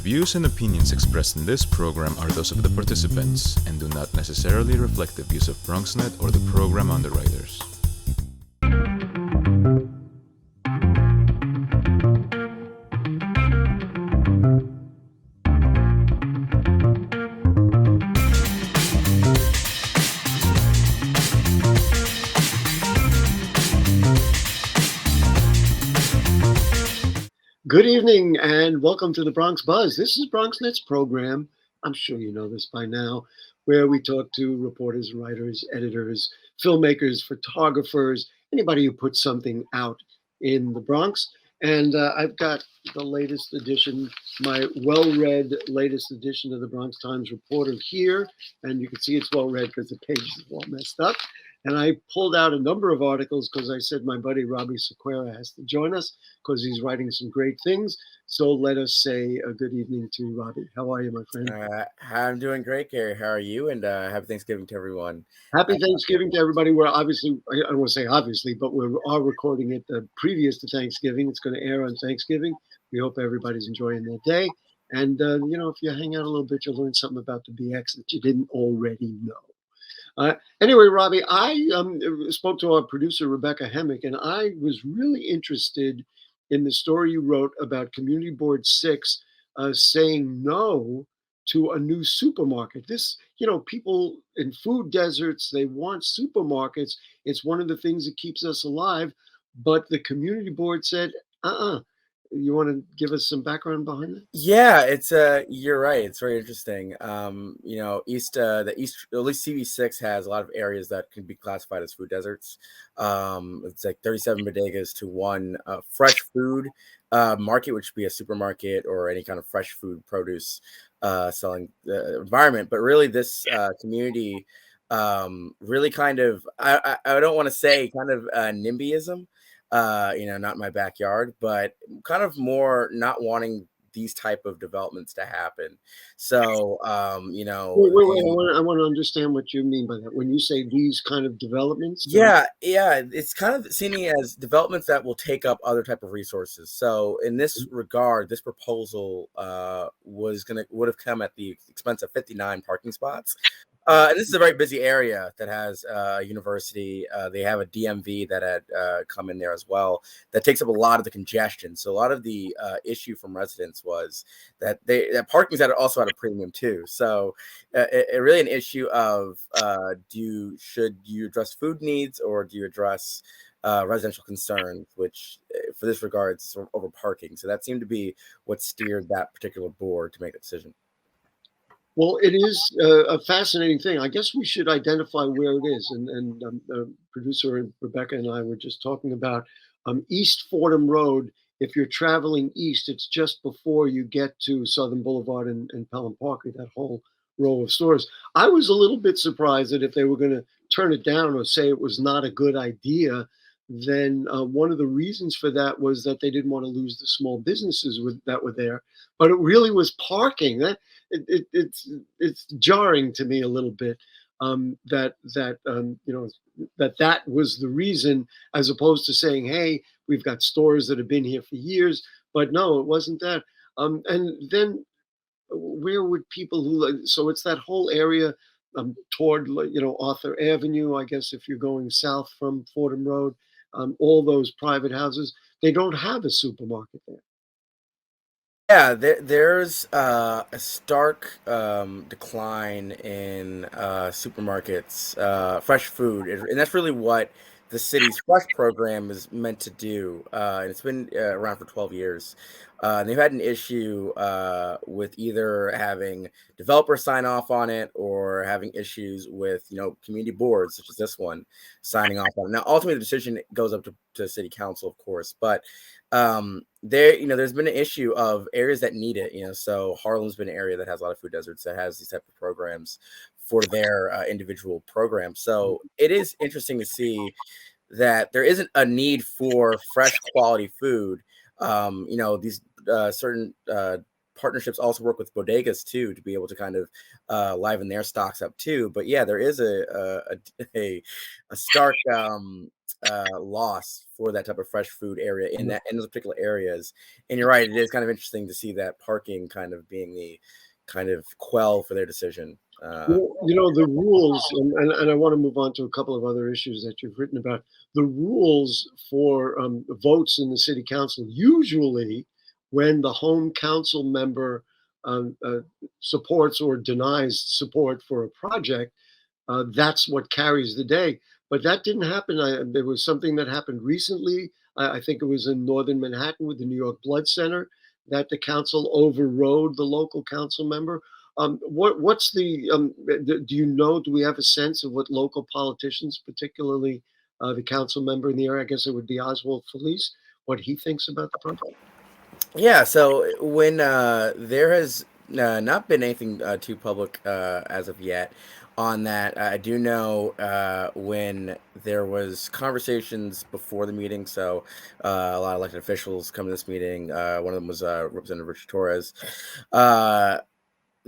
views and opinions expressed in this program are those of the participants and do not necessarily reflect the views of BronxNet or the program underwriters. Good evening and welcome to the Bronx Buzz. This is BronxNet's program. I'm sure you know this by now, where we talk to reporters, writers, editors, filmmakers, photographers, anybody who puts something out in the Bronx. And I've got the latest edition, my well-read latest edition of the Bronx Times Reporter here. And you can see it's well-read because the pages are all messed up. And I pulled out a number of articles because I said my buddy Robbie Sequeira has to join us because he's writing some great things. So let us say a good evening to Robbie. How are you, my friend? I'm doing great, Gary. How are you? And happy Thanksgiving to everyone. Happy Thanksgiving to everybody. We're obviously, I don't want to say obviously, but we are recording it previous to Thanksgiving. It's going to air on Thanksgiving. We hope everybody's enjoying their day. And, if you hang out a little bit, you'll learn something about the BX that you didn't already know. Anyway, Robbie, I spoke to our producer, Rebecca Hemick, and I was really interested in the story you wrote about Community Board 6 saying no to a new supermarket. This, people in food deserts, they want supermarkets. It's one of the things that keeps us alive. But the Community Board said, You want to give us some background behind it? Yeah, it's you're right. It's very interesting. The East, at least CV6 has a lot of areas that can be classified as food deserts. It's like 37 bodegas to one fresh food market, which would be a supermarket or any kind of fresh food produce selling environment. But really, this community really kind of I don't want to say kind of NIMBYism. Not my backyard, but kind of more not wanting these type of developments to happen. So, Wait, I want to understand what you mean by that. When you say these kind of developments, yeah, it's kind of seen as developments that will take up other type of resources. So, in this regard, this proposal would have come at the expense of 59 parking spots. And this is a very busy area that has a university. They have a DMV that had come in there as well. That takes up a lot of the congestion. So a lot of the issue from residents was that parking's also at a premium too. So it really an issue of should you address food needs or do you address residential concerns, which for this regards sort of over parking. So that seemed to be what steered that particular board to make that decision. Well, it is a fascinating thing. I guess we should identify where it is. And the producer Rebecca and I were just talking about East Fordham Road. If you're traveling east, it's just before you get to Southern Boulevard and Pelham Parkway, that whole row of stores. I was a little bit surprised that if they were going to turn it down or say it was not a good idea, then one of the reasons for that was that they didn't want to lose the small businesses that were there. But it really was parking. It's jarring to me a little bit that was the reason, as opposed to saying, hey, we've got stores that have been here for years. But no, it wasn't that. And then where would people so it's that whole area toward Arthur Avenue, I guess, if you're going south from Fordham Road, all those private houses, they don't have a supermarket there. Yeah, there's a stark decline in supermarkets, fresh food, and that's really what the city's fresh program is meant to do. And it's been around for 12 years. And they've had an issue with either having developers sign off on it or having issues with community boards such as this one signing off on it. Now, ultimately, the decision goes up to city council, of course, but there's been an issue of areas that need it. So Harlem's been an area that has a lot of food deserts that has these type of programs for their individual programs. So it is interesting to see that there isn't a need for fresh quality food. These certain partnerships also work with bodegas too to be able to kind of liven their stocks up too. But yeah, there is a stark loss for that type of fresh food area in those particular areas. And you're right, it is kind of interesting to see that parking kind of being the kind of quell for their decision. The rules, and I want to move on to a couple of other issues that you've written about. The rules for votes in the city council, usually when the home council member supports or denies support for a project, that's what carries the day. But that didn't happen. There was something that happened recently. I think it was in northern Manhattan with the New York Blood Center, that the council overrode the local council member. What's the, do you know, do we have a sense of what local politicians, particularly the council member in the area, I guess it would be Oswald Felice, what he thinks about the project? Yeah, so when there has not been anything too public as of yet on that, I do know when there was conversations before the meeting, so a lot of elected officials come to this meeting. One of them was Representative Richard Torres.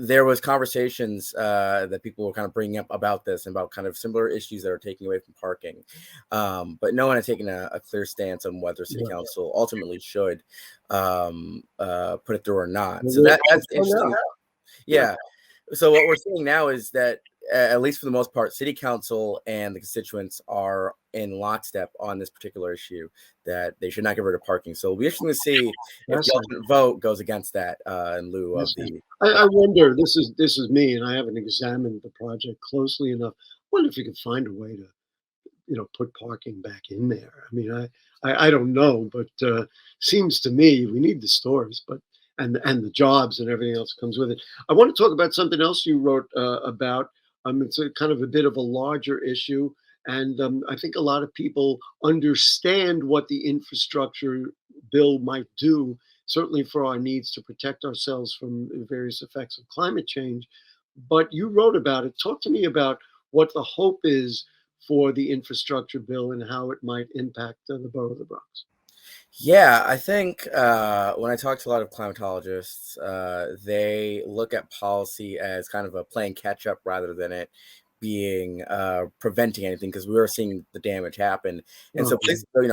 There was conversations that people were kind of bringing up about this and about kind of similar issues that are taking away from parking. But no one has taken a clear stance on whether city council ultimately should put it through or not. So that's interesting. Yeah. So what we're seeing now is that, at least for the most part, city council and the constituents are in lockstep on this particular issue, that they should not get rid of parking. So we'll be interesting to see if the ultimate vote goes against that in lieu of the. I wonder. This is me, and I haven't examined the project closely enough. I wonder if you could find a way to, put parking back in there. I mean, I don't know, but seems to me we need the stores, but and the jobs and everything else comes with it. I want to talk about something else you wrote about. It's a kind of a bit of a larger issue, and I think a lot of people understand what the infrastructure bill might do, certainly for our needs to protect ourselves from the various effects of climate change. But you wrote about it. Talk to me about what the hope is for the infrastructure bill and how it might impact the borough of the Bronx. Yeah, I think when I talk to a lot of climatologists, they look at policy as kind of a playing catch up rather than it being preventing anything, because we were seeing the damage happen. And so,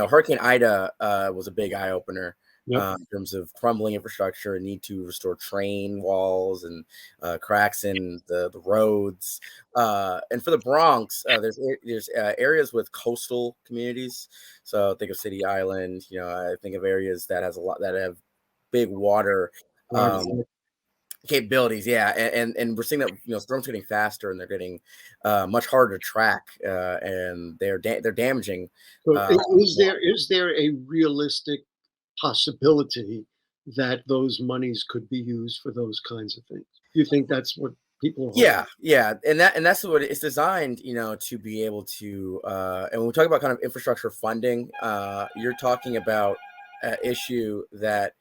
Hurricane Ida was a big eye opener. In terms of crumbling infrastructure and need to restore train walls and cracks in the roads. And for the Bronx, there's areas with coastal communities. So think of City Island. I think of areas that have big water capabilities. Yeah, and we're seeing that storms getting faster and they're getting much harder to track, and they're damaging. So is there a realistic possibility that those monies could be used for those kinds of things? You think that's what people are yeah, and that's what it's designed, to be able to. And when we talk about kind of infrastructure funding, you're talking about an issue that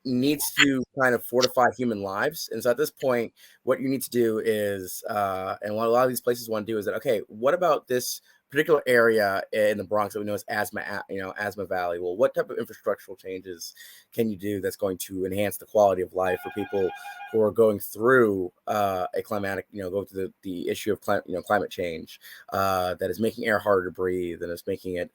needs to kind of fortify human lives. And so at this point, what you need to do is, and what a lot of these places want to do is that, okay, what about this particular area in the Bronx that we know as Asthma Valley? Well, what type of infrastructural changes can you do that's going to enhance the quality of life for people who are going through a climatic, go through the issue of climate change that is making air harder to breathe and is making it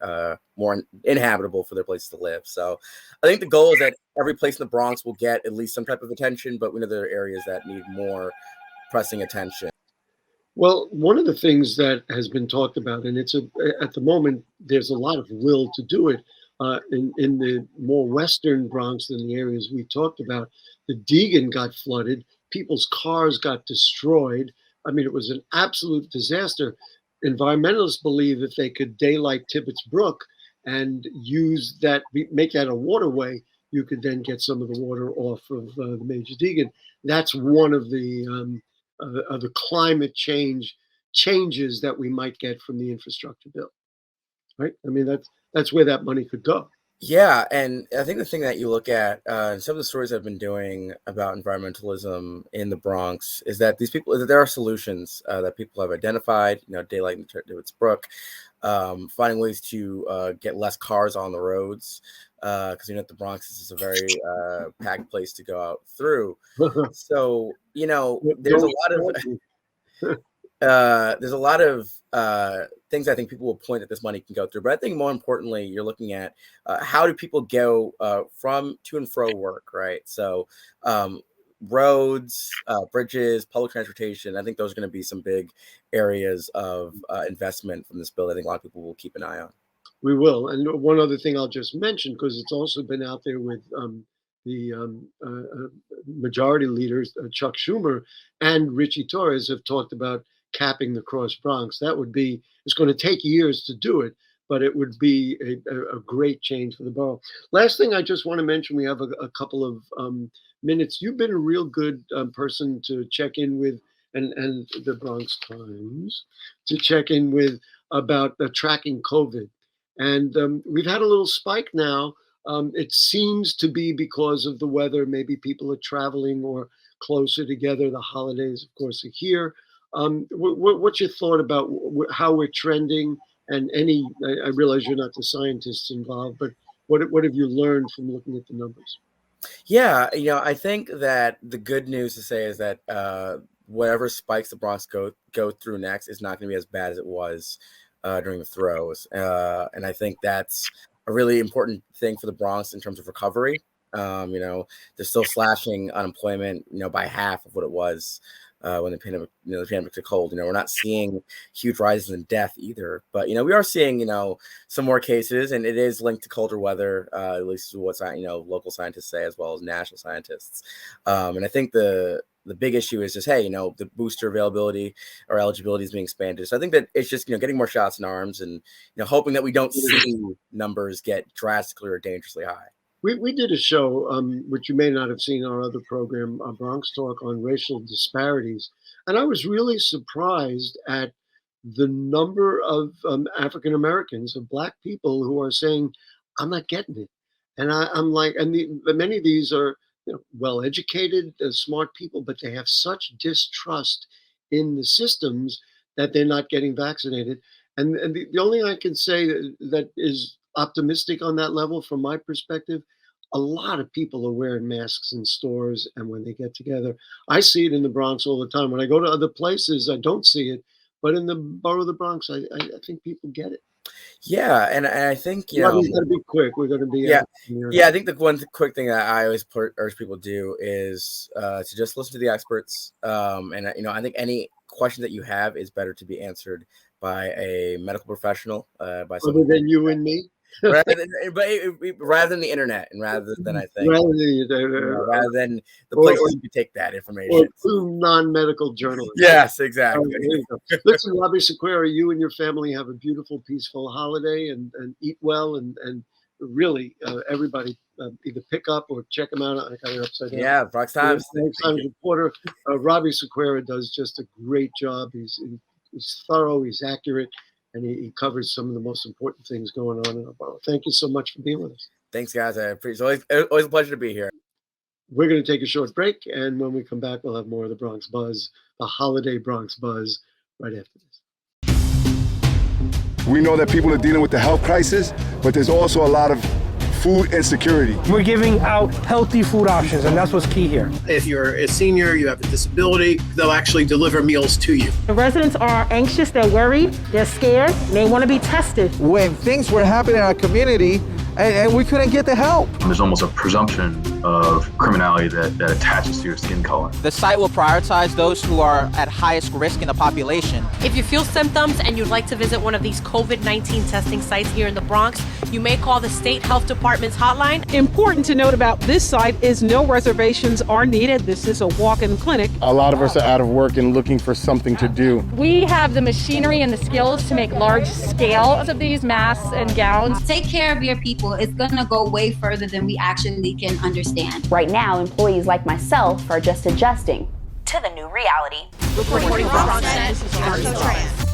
more inhabitable for their places to live. So I think the goal is that every place in the Bronx will get at least some type of attention, but we know there are areas that need more pressing attention. Well, one of the things that has been talked about, and at the moment, there's a lot of will to do it in the more western Bronx than the areas we talked about. The Deegan got flooded. People's cars got destroyed. I mean, it was an absolute disaster. Environmentalists believe if they could daylight Tibbetts Brook and use that, make that a waterway, you could then get some of the water off of the Major Deegan. That's one of the climate changes that we might get from the infrastructure bill, right? I mean, that's where that money could go. Yeah, and I think the thing that you look at, some of the stories I've been doing about environmentalism in the Bronx is that there are solutions that people have identified, daylight in Tibbetts Brook, finding ways to get less cars on the roads, because the Bronx is a very packed place to go out through. So there's a lot of there's a lot of things I think people will point that this money can go through. But I think more importantly, you're looking at how do people go from to and fro work, right? So roads, bridges, public transportation. I think those are going to be some big areas of investment from this bill. I think a lot of people will keep an eye on. We will. And one other thing I'll just mention, because it's also been out there with the majority leaders, Chuck Schumer and Richie Torres, have talked about capping the Cross Bronx. That would be, it's going to take years to do it, but it would be a great change for the borough. Last thing I just want to mention, we have a couple of minutes. You've been a real good person to check in with, and the Bronx Times, to check in with about tracking COVID. And we've had a little spike now. It seems to be because of the weather. Maybe people are traveling or closer together. The holidays, of course, are here. What's your thought about how we're trending? And I realize you're not the scientists involved, but what have you learned from looking at the numbers? Yeah, I think that the good news to say is that whatever spikes the Bronx go through next is not going to be as bad as it was during the throws. And I think that's a really important thing for the Bronx in terms of recovery. They're still slashing unemployment, by half of what it was when the pandemic took hold. We're not seeing huge rises in death either, but we are seeing some more cases, and it is linked to colder weather, at least what local scientists say as well as national scientists. And I think the big issue is just, the booster availability or eligibility is being expanded. So I think that it's just, getting more shots in arms and, hoping that we don't see numbers get drastically or dangerously high. We did a show, which you may not have seen, our other program, Bronx Talk, on racial disparities. And I was really surprised at the number of African Americans, of Black people, who are saying, I'm not getting it. And I'm like, many of these are well-educated, smart people, but they have such distrust in the systems that they're not getting vaccinated. And the only thing I can say that is optimistic on that level, from my perspective, a lot of people are wearing masks in stores and when they get together. I see it in the Bronx all the time. When I go to other places, I don't see it, but in the borough of the Bronx, I think people get it. Yeah, and I think we've got to be quick. We're going to be yeah. I think the one quick thing that I always urge people to do is to just listen to the experts. And I think any question that you have is better to be answered by a medical professional, by someone other than you and me. rather than the internet, and rather than rather than the place where you can take that information. Or two non-medical journalists. Yes, exactly. Listen, Robbie Sequeira, you and your family have a beautiful, peaceful holiday, and eat well, and really everybody either pick up or check them out. I got it upside down. Yeah, Bronx Times. Reporter Robbie Sequeira does just a great job. He's thorough. He's accurate. And he covers some of the most important things going on in our borough. Thank you so much for being with us. Thanks, guys. I appreciate it. Always a pleasure to be here. We're going to take a short break, and when we come back, we'll have more of the Bronx Buzz, the holiday Bronx Buzz, right after this. We know that people are dealing with the health crisis, but there's also a lot of food insecurity. We're giving out healthy food options, and that's what's key here. If you're a senior, you have a disability, they'll actually deliver meals to you. The residents are anxious, they're worried, they're scared, they want to be tested. When things were happening in our community and we couldn't get the help. There's almost a presumption of criminality that attaches to your skin color. The site will prioritize those who are at highest risk in the population. If you feel symptoms and you'd like to visit one of these COVID-19 testing sites here in the Bronx, you may call the State Health Department's hotline. Important to note about this site is no reservations are needed. This is a walk-in clinic. A lot of us are out of work and looking for something to do. We have the machinery and the skills to make large scales of these masks and gowns. Take care of your people. It's going to go way further than we actually can understand. Right now, employees like myself are just adjusting to the new reality. Reporting from Bronxnet, this is Trans.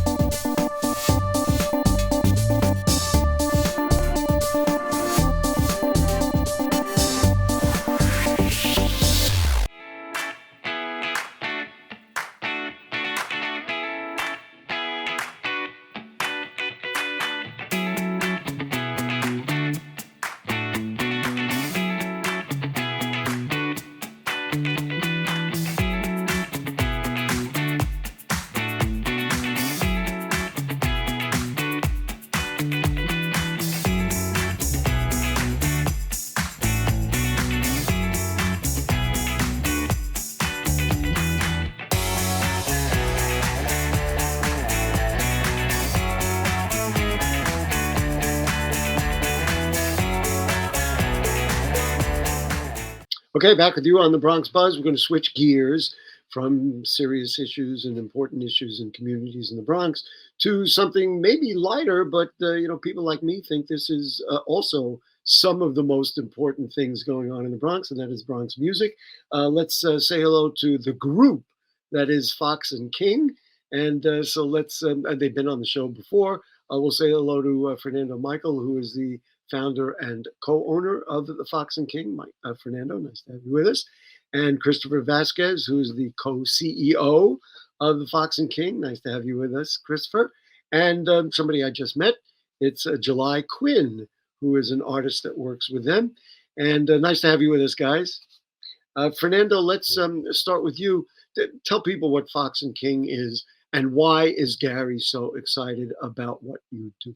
Okay, back with you on the Bronx Buzz. We're going to switch gears from serious issues and important issues in communities in the Bronx to something maybe lighter, but people like me think this is also some of the most important things going on in the Bronx, and that is Bronx music. Let's say hello to the group that is Fox and King, and so let's. They've been on the show before. We'll say hello to Fernando Michael, who is the founder and co-owner of the Fox and King. Fernando, nice to have you with us. And Christopher Vasquez, who's the co-CEO of the Fox and King. Nice to have you with us, Christopher. And somebody I just met, it's July Quin, who is an artist that works with them. And nice to have you with us, guys. Fernando, let's start with you. Tell people what Fox and King is and why is Gary so excited about what you do?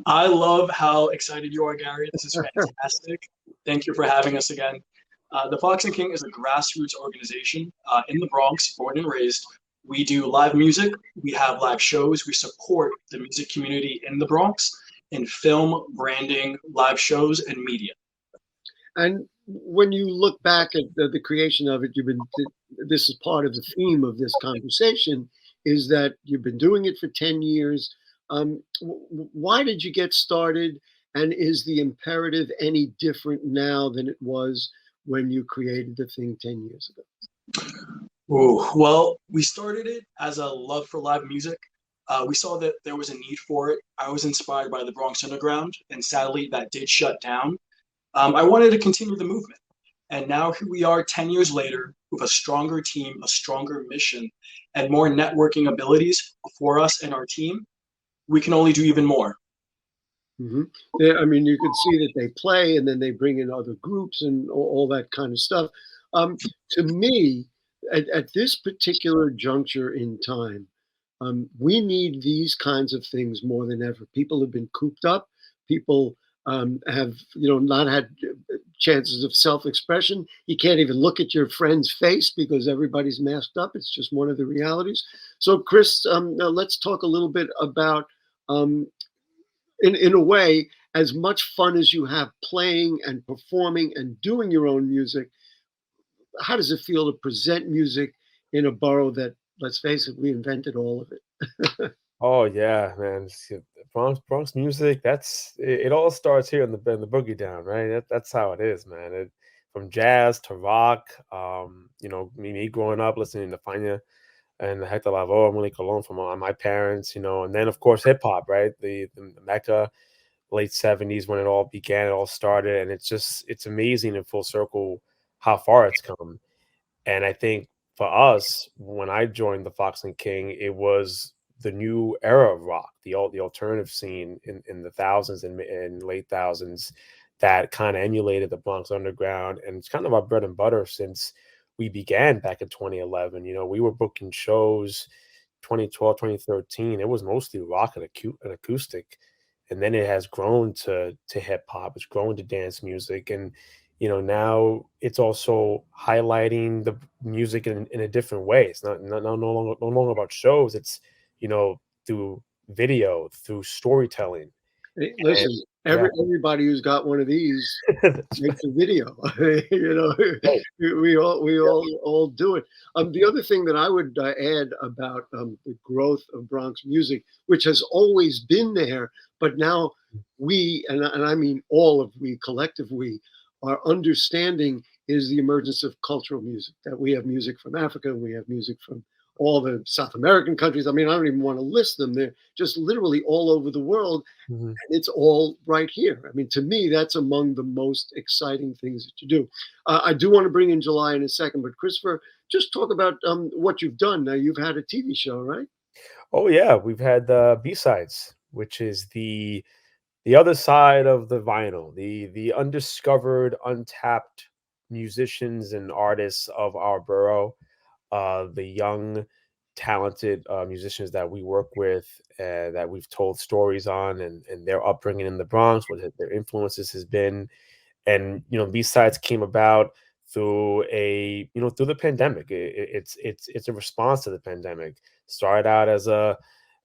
I love how excited you are, Gary. This is fantastic. Thank you for having us again. The Fox and King is a grassroots organization in the Bronx, born and raised. We do live music. We have live shows. We support the music community in the Bronx in film, branding, live shows, and media. And when you look back at the creation of it, this is part of the theme of this conversation, is that you've been doing it for 10 years. Why did you get started? And is the imperative any different now than it was when you created the thing 10 years ago? Well, we started it as a love for live music. We saw that there was a need for it. I was inspired by the Bronx Underground, and sadly that did shut down. I wanted to continue the movement. And now here we are 10 years later with a stronger team, a stronger mission, and more networking abilities for us and our team. We can only do even more. Mm-hmm. I mean, you could see that they play and then they bring in other groups and all that kind of stuff. To me, at this particular juncture in time, we need these kinds of things more than ever. People have been cooped up. People have, not had chances of self-expression. You can't even look at your friend's face because everybody's masked up. It's just one of the realities. So, Chris, let's talk a little bit about, in a way, as much fun as you have playing and performing and doing your own music, how does it feel to present music in a borough that, let's face it, we invented all of it? Oh yeah, man. Bronx music. It all starts here in the boogie down, right? That's how it is, man. From jazz to rock. Me growing up listening to Fania and Hector Lavoe, Emily Colon from my parents, and then of course hip hop, right? The Mecca, late 70s when it all began, it all started, and it's amazing in full circle how far it's come. And I think for us, when I joined the Fox and King, it was the new era of rock, the alternative scene in the thousands and late thousands that kind of emulated the Bronx Underground. And it's kind of our bread and butter since we began back in 2011. We were booking shows 2012, 2013. It was mostly rock and acoustic. And then it has grown to hip hop. It's grown to dance music. And now it's also highlighting the music in a different way. It's no longer about shows. It's through video, through storytelling. Hey, listen, everybody who's got one of these makes a video. We all do it. The other thing that I would add about the growth of Bronx music, which has always been there, but now we, and I mean all of we, collective we, are understanding is the emergence of cultural music. That we have music from Africa, we have music from all the South American countries. I mean, I don't even want to list them. They're just literally all over the world. Mm-hmm. And it's all right here. I mean, to me, that's among the most exciting things that you do. I do want to bring in July in a second, but Christopher, just talk about what you've done. Now, you've had a TV show, right? Oh, yeah. We've had B-Sides, which is the other side of the vinyl, the undiscovered, untapped musicians and artists of our borough. The young, talented musicians that we work with, that we've told stories on, and their upbringing in the Bronx, what their influences has been, and B-Sides came about through through the pandemic. It's a response to the pandemic. Started out as a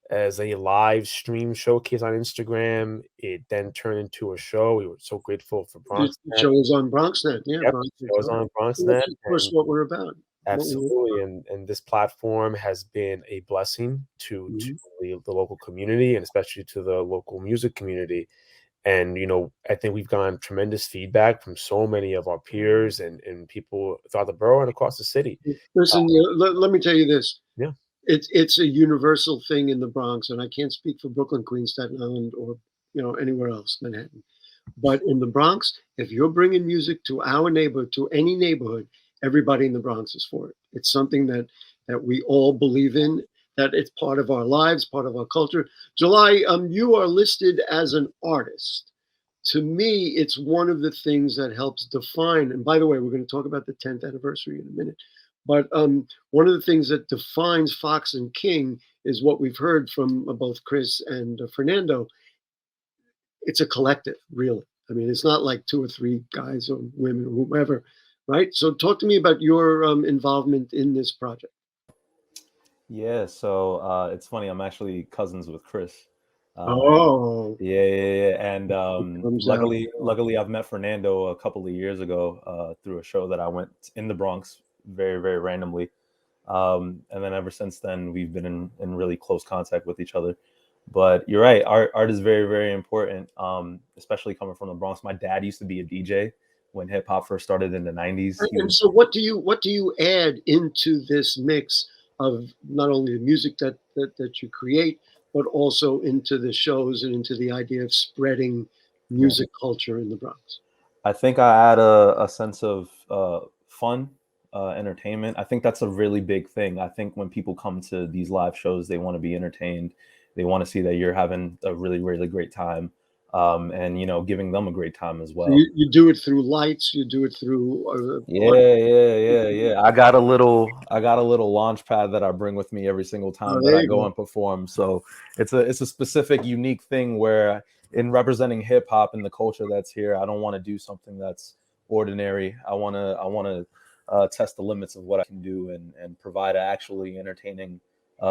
as a live stream showcase on Instagram. It then turned into a show. We were so grateful for The BronxNet. show was on BronxNet. Yeah, Yep, Bronx it was on That's BronxNet. of course what we're about. Absolutely, and this platform has been a blessing to the local community, and especially to the local music community. And I think we've gotten tremendous feedback from so many of our peers and people throughout the borough and across the city. Listen, let me tell you this. Yeah. It's a universal thing in the Bronx, and I can't speak for Brooklyn, Queens, Staten Island, or anywhere else, Manhattan. But in the Bronx, if you're bringing music to our neighborhood, to any neighborhood, everybody in the Bronx is for it. It's something that we all believe in, that it's part of our lives, part of our culture. July, you are listed as an artist. To me, it's one of the things that helps define, and by the way, we're going to talk about the 10th anniversary in a minute, but one of the things that defines Fox and King is what we've heard from both Chris and Fernando. It's a collective, really. I mean, it's not like 2 or 3 guys or women or whomever, right? So talk to me about your involvement in this project. Yeah, so it's funny. I'm actually cousins with Chris. Yeah. And luckily, I've met Fernando a couple of years ago through a show that I went in the Bronx very, very randomly. And then ever since then, we've been in really close contact with each other. But you're right, art is very, very important, especially coming from the Bronx. My dad used to be a DJ when hip hop first started in the 90s. And so what do you add into this mix of not only the music that you create, but also into the shows and into the idea of spreading music culture in the Bronx? I think I add a sense of fun, entertainment. I think that's a really big thing. I think when people come to these live shows, they want to be entertained. They want to see that you're having a really, really great time, and giving them a great time as well. So you do it through lights. You do it through. Yeah. I got a little launch pad that I bring with me every single time that I go and perform. So it's a specific, unique thing where, in representing hip hop and the culture that's here, I don't want to do something that's ordinary. I want to test the limits of what I can do and provide an actually entertaining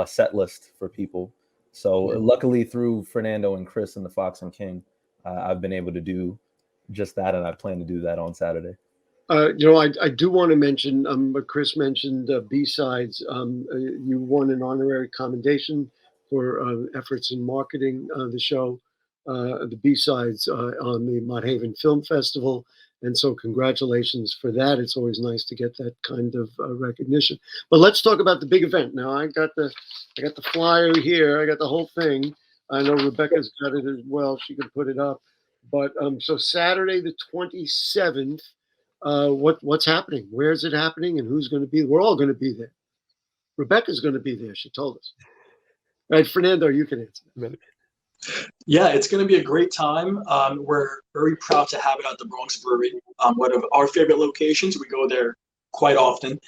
set list for people. So luckily, through Fernando and Chris and the Fox and King, I've been able to do just that, and I plan to do that on Saturday. I do want to mention, what Chris mentioned, B-Sides. You won an honorary commendation for efforts in marketing the show, the B-Sides on the Mott Haven Film Festival. And so congratulations for that. It's always nice to get that kind of recognition. But let's talk about the big event. Now, I got the flyer here. I got the whole thing. I know Rebecca's got it as well. She can put it up. But so Saturday the 27th, what's happening? Where is it happening? And who's going to be? We're all going to be there. Rebecca's going to be there. She told us. All right, Fernando, you can answer that. Yeah, it's going to be a great time. We're very proud to have it at the Bronx Brewery, one of our favorite locations. We go there quite often.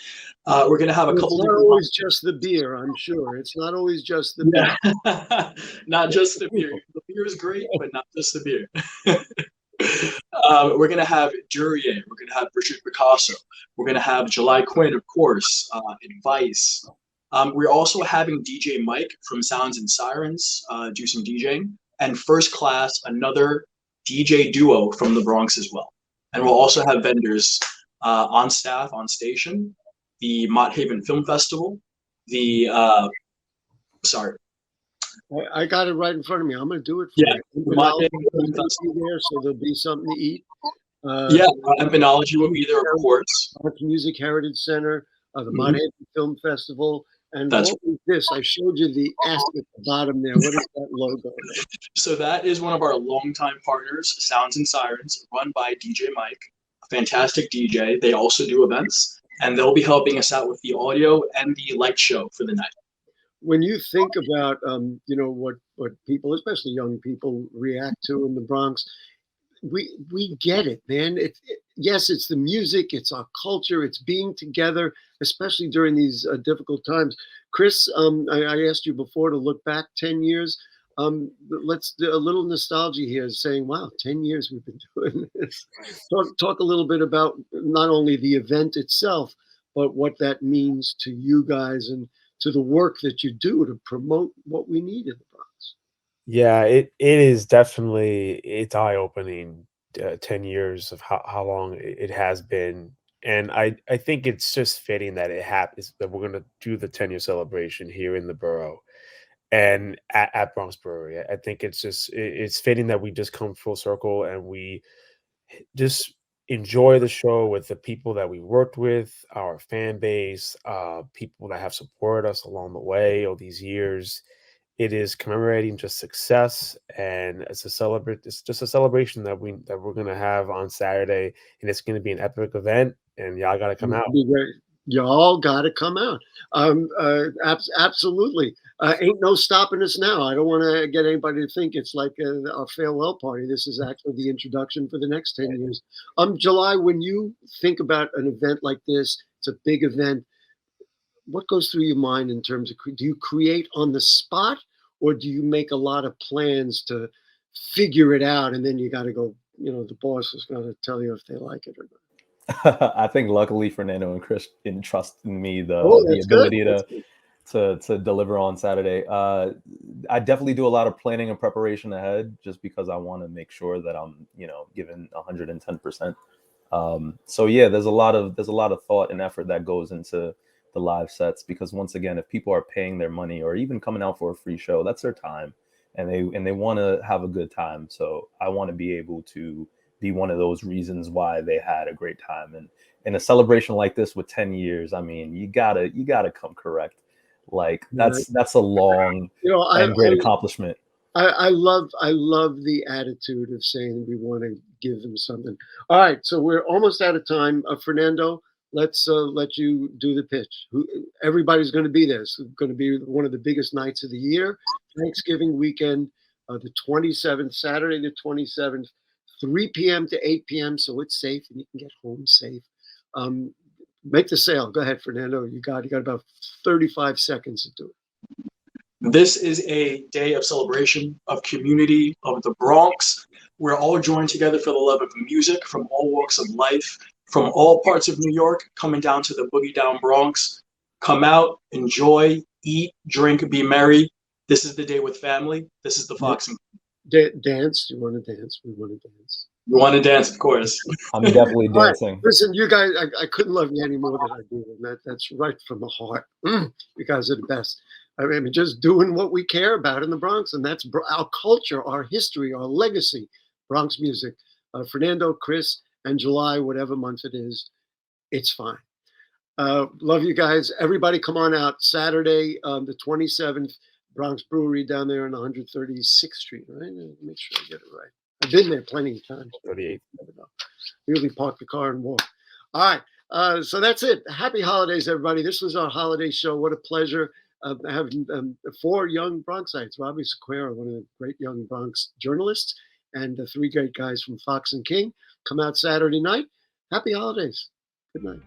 We're going to have a couple. It's not always just the beer, I'm sure. It's not always just the beer. Not just the beer. The beer is great, but not just the beer. We're going to have Duryea. We're going to have Richard Picasso. We're going to have July Quin, of course, Advice. We're also having DJ Mike from Sounds and Sirens do some DJing, and First Class, another DJ duo from the Bronx as well. And we'll also have vendors on staff, on station, the Mott Haven Film Festival, I got it right in front of me. I'm going to do it for you. The Mott Haven Film Festival there, so there'll be something to eat. Epinology will be there, of course. Arts Music Heritage Center, the Mott Haven Film Festival. And what is this? I showed you the S at the bottom there. What is that logo? So that is one of our longtime partners, Sounds and Sirens, run by DJ Mike, a fantastic DJ. They also do events, and they'll be helping us out with the audio and the light show for the night. When you think about, what people, especially young people, react to in the Bronx, we get it, man. Yes, it's the music, it's our culture, it's being together, especially during these difficult times. Chris, I asked you before to look back 10 years. Let's do a little nostalgia here, saying, wow, 10 years we've been doing this. Talk a little bit about not only the event itself, but what that means to you guys and to the work that you do to promote what we need in the Bronx. Yeah, it is definitely, it's eye-opening, 10 years of how long it has been. And I think it's just fitting that it happens, that we're gonna do the 10-year celebration here in the borough and at Bronx Brewery. I think it's just it's fitting that we just come full circle and we just enjoy the show with the people that we worked with, our fan base, people that have supported us along the way all these years. It is commemorating just success, and it's just a celebration that we're gonna have on Saturday, and it's gonna be an epic event, and y'all gotta come out. Y'all got to come out. Absolutely. Ain't no stopping us now. I don't want to get anybody to think it's like a farewell party. This is actually the introduction for the next 10 years. July, when you think about an event like this, it's a big event. What goes through your mind in terms of, do you create on the spot, or do you make a lot of plans to figure it out, and then you got to go, the boss is going to tell you if they like it or not? I think luckily Fernando and Chris entrust in me the ability to deliver on Saturday. I definitely do a lot of planning and preparation ahead, just because I want to make sure that I'm, giving 110%. So yeah, there's a lot of thought and effort that goes into the live sets, because once again, if people are paying their money or even coming out for a free show, that's their time, and they want to have a good time. So I want to be able to be one of those reasons why they had a great time. And in a celebration like this with 10 years, I mean, you gotta come correct. Like that's a long and great accomplishment. I love the attitude of saying we want to give them something. All right, so we're almost out of time. Fernando, let's let you do the pitch. Everybody's going to be there. It's going to be one of the biggest nights of the year. Thanksgiving weekend, the 27th, Saturday the 27th. 3 p.m. to 8 p.m. So it's safe and you can get home safe. Make the sale. Go ahead, Fernando. You got about 35 seconds to do it. This is a day of celebration, of community, of the Bronx. We're all joined together for the love of music from all walks of life, from all parts of New York, coming down to the Boogie Down Bronx. Come out, enjoy, eat, drink, be merry. This is the day with family. This is the Fox and Dance? You want to dance? We want to dance. You want to dance, of course. I'm definitely dancing. Right. Listen, you guys, I couldn't love you any more than I do. And that's right from the heart. You guys are the best. I mean, just doing what we care about in the Bronx, and that's our culture, our history, our legacy, Bronx music. Fernando, Chris, and July, whatever month it is, it's fine. Love you guys. Everybody come on out Saturday, the 27th. Bronx Brewery down there on 136th Street, right? Make sure I get it right. I've been there plenty of times. 38. Really park the car and walk. All right. So that's it. Happy holidays, everybody. This was our holiday show. What a pleasure having 4 young Bronxites. Robbie Sequeira, one of the great young Bronx journalists, and the 3 great guys from Fox and King come out Saturday night. Happy holidays. Good night.